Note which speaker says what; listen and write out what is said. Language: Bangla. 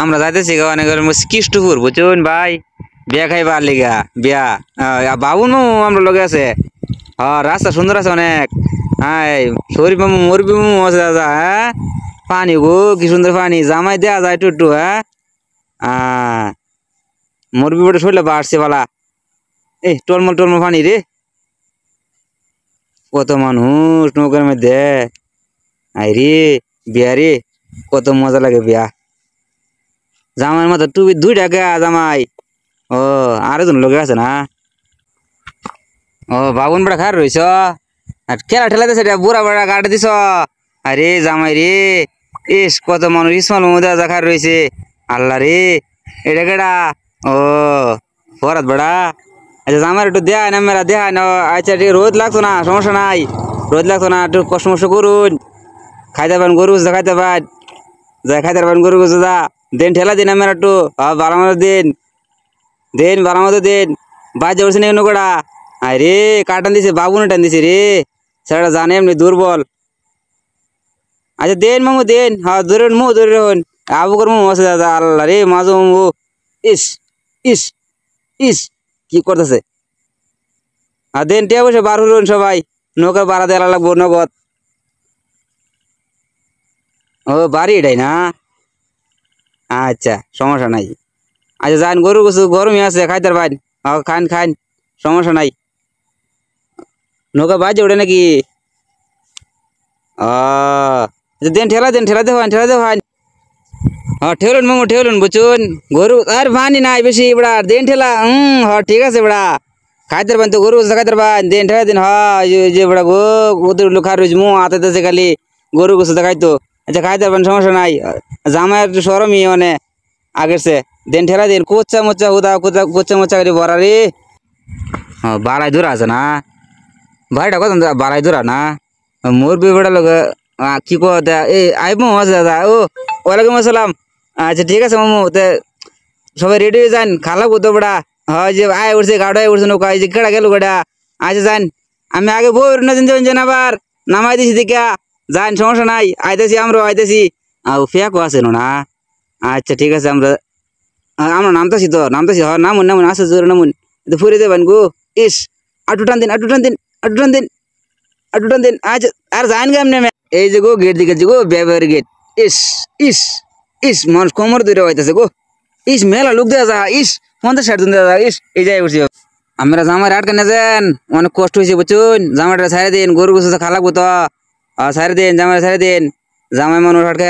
Speaker 1: আমরা যাইতেছি অনেক কৃষ্টপুর বুঝুন ভাই বিয়া খাইবার লিগা বিয়া বাবুন মামু আমরা লগে আছে। রাস্তা সুন্দর আছে অনেক। হ্যাঁ শরীফ মামু মরবি মামু আছে দাদা। হ্যাঁ পানি গো কি সুন্দর পানি জামাই দেয়া যায় একটু একটু। হ্যাঁ মরবি বটে শরীরে বাড়ছে বালা। এই টলমল টলমল পানি রে, কত মানুষ নৌকার মধ্যে। আই রে বিয়া রে, কত মজা লাগে বিয়া। জামাইয়ের মতো টুপি দুইটা গা জামাই। ও আরেকজন লোক আছে না। ও বাবুন বেড়া খার রইছ খেলা ঠেলা দিছে বুড়া বেড়া গাড়ি দিছ। আরে জামাই রে, ইস কত মানুষ ইসমাল মমুদা খার রয়েছে। আল্লাহ রে এটা কেডা? ও ফরাত বেড়া। আচ্ছা জামাই একটু দেয় না মেরা দেয় না। আচ্ছা ঠিক রোদ লাগতো না, সমস্যা নাই, রোদ লাগতো না, একটু কষ্ট মষ্ট করুন। খাইতে পারেন গরু খাইতে পারেন, যা খাইতে পারেন গরু যা দেন ঠেলা দিন আমার একটু বারো মতো দিন দিন বারো মতো দিন। বাজে উঠছে না কটা। আরে কাটান দিছে বাবুনে টান দিছে রে, সেটা জানে এমনি দুর্বল। আচ্ছা দেন মামু দেন। হ্যাঁ ধরুন মু ধরে রুন আবু কর মামু আছে দাদা। আল্লাহ রে মাজু মামু। ইস ইস ইস কি করতেছে। আর দেন টিয়া বসে বার হলুন সবাই, নৌকা ভাড়া দেওয়া লাগবো নগদ। ও বাড়ি এটাই না, আচ্ছা সমস্যা নাই। আচ্ছা যান গরু গোসু গরমই আছে খাইতে পারেন। খান খান সমস্যা নাই। নৌকা বাজে ওঠে নাকি? দেন ঠেলা দেন ঠেলা দেওয়ান ঠেলা দেওয়ান। হ্যাঁ ঠেলুন মামু ঠেলুন বুঝুন গরু আর ভানি নাই বেশি বেড়া দেন ঠেলা। হ্যাঁ ঠিক আছে বেড়া খাইতে পারেন তো গরু খাইতে পারেন দেন ঠেলা দিন। হ্যাঁ যে বেড়া গো ওদের লোক খার রয়েছে মু হাতে খালি গরু গোসু খাইতো। আচ্ছা খাইতে পারেন সমস্যা নাই। জামাই একটু সরমই মানে আগের সে দেন ঠেলা দিন কোচ্চা মোচ্চা হুদা কোচ্চা মোচ্চা করে বড়া রে। বাড়াই দূর আছে না ভাইটা কত বাড়াই দূরা না মোর বেড়া লোক কি কো এই আইব মামু আছে দাদা। ও ওয়ালাইকুম আসসালাম। আচ্ছা ঠিক আছে মামু তে সবাই রেডি হয়ে যান খালা বুঝতো বেড়া। হয় যে আয় উঠছে গাড়ি উঠছে নৌকা যে কেডা গেল বেড়া। আচ্ছা যান আমি আগে বই নদিন যাবেন আবার নামাই দিছি দেখা যান সমস্যা নাই। আইতেছি আমরাও আইতেছি। ফেয়াকও আছে না। আচ্ছা ঠিক আছে আমরা আমরা নামতেছি তো নামতেছি। হয় নামুন নামুন আসে জোরে নামুন ফুরে দেবেন গো। ইস আটু টান দিন আটু টান দিন আটু টান দিন আটু টান দিন। আচ্ছা আর যান গে নেমে এই যে গো গেট দিকে গো ব্যবহার গেট। ইস ইস ইস মানুষ কোমর দূরে হইতেছে গো। ইস মেলা লোক দেওয়া যা। ইস 50-60 জন দেওয়া যা। ইস এই যাই উঠছি আমরা জামাই আটকে না যান অনেক কষ্ট হয়েছে বুঝুন। জামাইটা ছাড়ে দিন গরু গোসু খালাবো তো ছাড়ে দিন জামাই ছাড়ে দিন। জামাই মানুষ আটকে